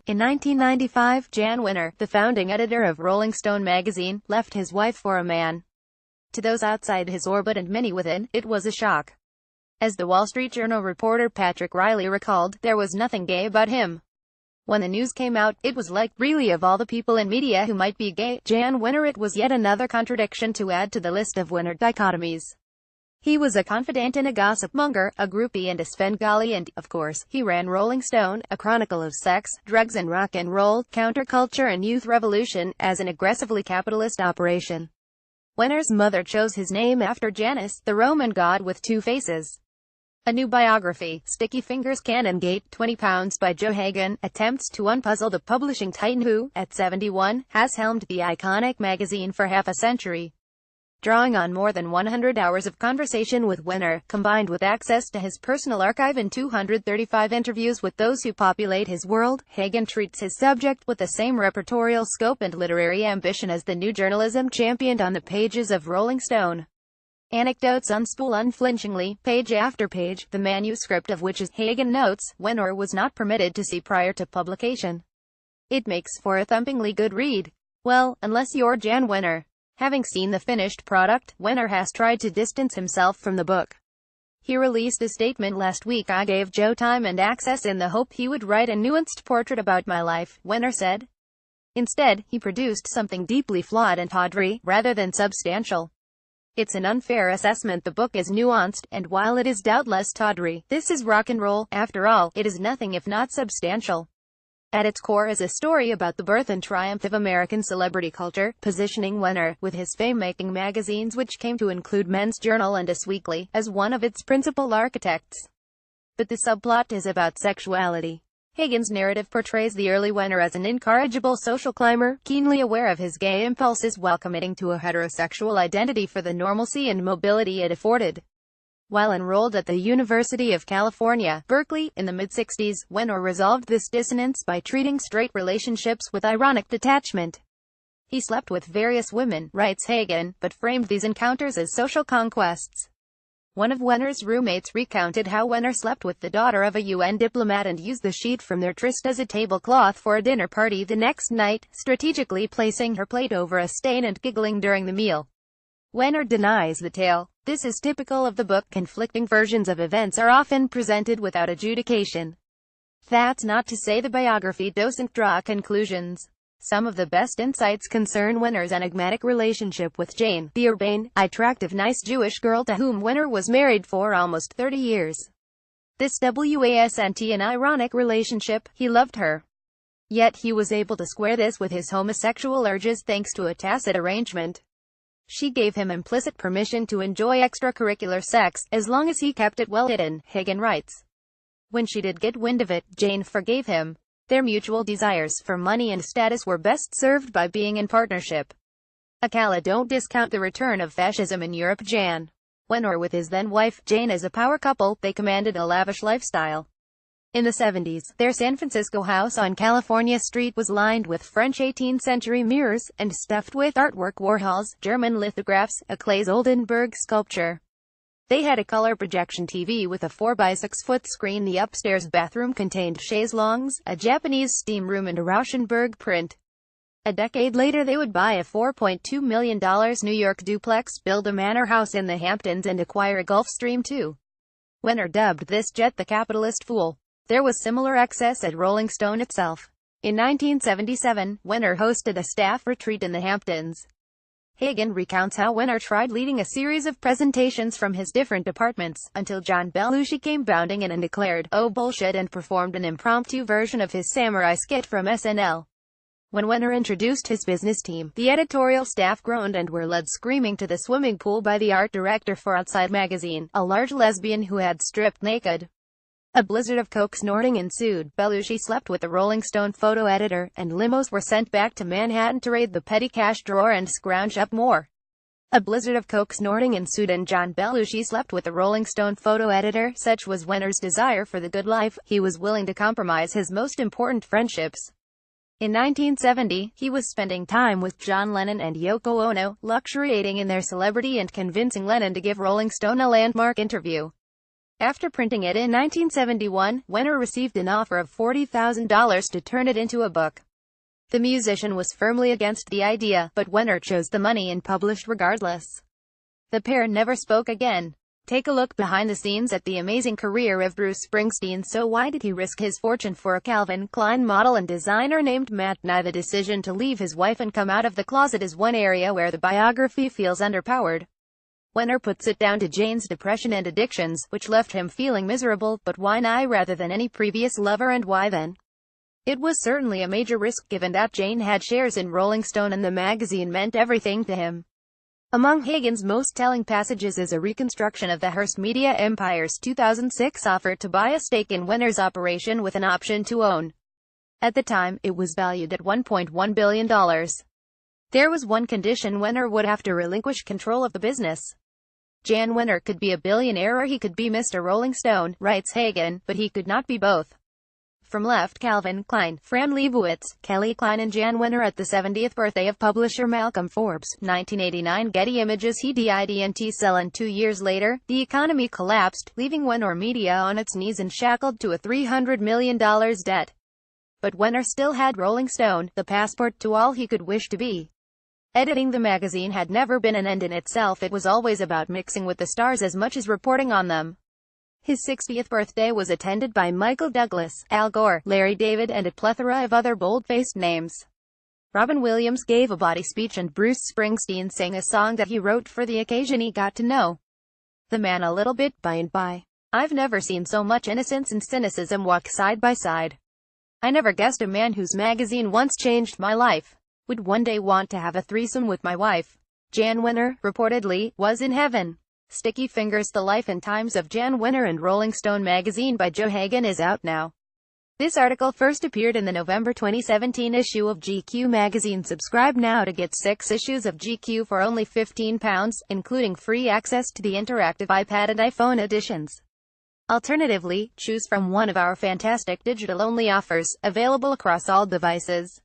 In 1995, Jann Wenner, the founding editor of Rolling Stone magazine, left his wife for a man. To those outside his orbit and many within, it was a shock. As the Wall Street Journal reporter Patrick Riley recalled, there was nothing gay about him. When the news came out, it was like, really, of all the people in media who might be gay, Jann Wenner, it was yet another contradiction to add to the list of Wenner dichotomies. He was a confidant and a gossip monger, a groupie and a Svengali, and, of course, he ran Rolling Stone, a chronicle of sex, drugs and rock and roll, counterculture and youth revolution, as an aggressively capitalist operation. Wenner's mother chose his name after Janus, the Roman god with two faces. A new biography, Sticky Fingers Cannon Gate, 20 pounds by Joe Hagan, attempts to unpuzzle the publishing titan who, at 71, has helmed the iconic magazine for half a century. Drawing on more than 100 hours of conversation with Wenner, combined with access to his personal archive and 235 interviews with those who populate his world, Hagan treats his subject with the same repertorial scope and literary ambition as the new journalism championed on the pages of Rolling Stone. Anecdotes unspool unflinchingly, page after page, the manuscript of which, as Hagan notes, Wenner was not permitted to see prior to publication. It makes for a thumpingly good read. Well, unless you're Jann Wenner. Having seen the finished product, Wenner has tried to distance himself from the book. He released a statement last week. "I gave Joe time and access in the hope he would write a nuanced portrait about my life," Wenner said. Instead, he produced something deeply flawed and tawdry, rather than substantial. It's an unfair assessment. The book is nuanced, and while it is doubtless tawdry, this is rock and roll. After all, it is nothing if not substantial. At its core is a story about the birth and triumph of American celebrity culture, positioning Wenner, with his fame-making magazines which came to include Men's Journal and Us Weekly, as one of its principal architects. But the subplot is about sexuality. Hagan's narrative portrays the early Wenner as an incorrigible social climber, keenly aware of his gay impulses while committing to a heterosexual identity for the normalcy and mobility it afforded. While enrolled at the University of California, Berkeley, in the mid-60s, Wenner resolved this dissonance by treating straight relationships with ironic detachment. He slept with various women, writes Hagan, but framed these encounters as social conquests. One of Wenner's roommates recounted how Wenner slept with the daughter of a UN diplomat and used the sheet from their tryst as a tablecloth for a dinner party the next night, strategically placing her plate over a stain and giggling during the meal. Wenner denies the tale. This is typical of the book. Conflicting versions of events are often presented without adjudication. That's not to say the biography doesn't draw conclusions. Some of the best insights concern Wenner's enigmatic relationship with Jane, the urbane, attractive, nice Jewish girl to whom Wenner was married for almost 30 years. This wasn't an ironic relationship. He loved her. Yet he was able to square this with his homosexual urges thanks to a tacit arrangement. She gave him implicit permission to enjoy extracurricular sex, as long as he kept it well hidden, Hagan writes. When she did get wind of it, Jane forgave him. Their mutual desires for money and status were best served by being in partnership. Akala don't discount the return of fascism in Europe. Jann Wenner with his then-wife, Jane, as a power couple, they commanded a lavish lifestyle. In the 70s, their San Francisco house on California Street was lined with French 18th-century mirrors, and stuffed with artwork, Warhol's, German lithographs, a Claes Oldenburg sculpture. They had a color projection TV with a 4x6-foot screen. The upstairs bathroom contained chaise longues, a Japanese steam room and a Rauschenberg print. A decade later they would buy a $4.2 million New York duplex, build a manor house in the Hamptons and acquire a Gulfstream II. Wenner dubbed this jet the capitalist fool. There was similar excess at Rolling Stone itself. In 1977, Wenner hosted a staff retreat in the Hamptons. Hagan recounts how Wenner tried leading a series of presentations from his different departments, until John Belushi came bounding in and declared, "Oh bullshit," and performed an impromptu version of his samurai skit from SNL. When Wenner introduced his business team, the editorial staff groaned and were led screaming to the swimming pool by the art director for Outside magazine, a large lesbian who had stripped naked. A blizzard of coke snorting ensued. Belushi slept with the Rolling Stone photo editor, and limos were sent back to Manhattan to raid the petty cash drawer and scrounge up more. A blizzard of coke snorting ensued and John Belushi slept with the Rolling Stone photo editor. Such was Wenner's desire for the good life, he was willing to compromise his most important friendships. In 1970, he was spending time with John Lennon and Yoko Ono, luxuriating in their celebrity and convincing Lennon to give Rolling Stone a landmark interview. After printing it in 1971, Wenner received an offer of $40,000 to turn it into a book. The musician was firmly against the idea, but Wenner chose the money and published regardless. The pair never spoke again. Take a look behind the scenes at the amazing career of Bruce Springsteen. So why did he risk his fortune for a Calvin Klein model and designer named Matt Nye? The decision to leave his wife and come out of the closet is one area where the biography feels underpowered. Wenner puts it down to Jane's depression and addictions, which left him feeling miserable. But why Nye rather than any previous lover, and why then? It was certainly a major risk, given that Jane had shares in Rolling Stone and the magazine meant everything to him. Among Hagen's most telling passages is a reconstruction of the Hearst media empire's 2006 offer to buy a stake in Wenner's operation with an option to own. At the time, it was valued at $1.1 billion. There was one condition: Wenner would have to relinquish control of the business. Jann Wenner could be a billionaire or he could be Mr. Rolling Stone, writes Hagen, but he could not be both. From left: Calvin Klein, Fran Lebowitz, Kelly Klein and Jann Wenner at the 70th birthday of publisher Malcolm Forbes, 1989. Getty Images. He didn't sell, and 2 years later, the economy collapsed, leaving Wenner Media on its knees and shackled to a $300 million debt. But Wenner still had Rolling Stone, the passport to all he could wish to be. Editing the magazine had never been an end in itself. It was always about mixing with the stars as much as reporting on them. His 60th birthday was attended by Michael Douglas, Al Gore, Larry David and a plethora of other bold-faced names. Robin Williams gave a bawdy speech and Bruce Springsteen sang a song that he wrote for the occasion. He got to know the man a little bit by and by. I've never seen so much innocence and cynicism walk side by side. I never guessed a man whose magazine once changed my life would one day want to have a threesome with my wife. Jann Wenner, reportedly, was in heaven. Sticky Fingers: The Life and Times of Jann Wenner and Rolling Stone magazine by Joe Hagen is out now. This article first appeared in the November 2017 issue of GQ magazine. Subscribe now to get 6 issues of GQ for only £15, including free access to the interactive iPad and iPhone editions. Alternatively, choose from one of our fantastic digital-only offers, available across all devices.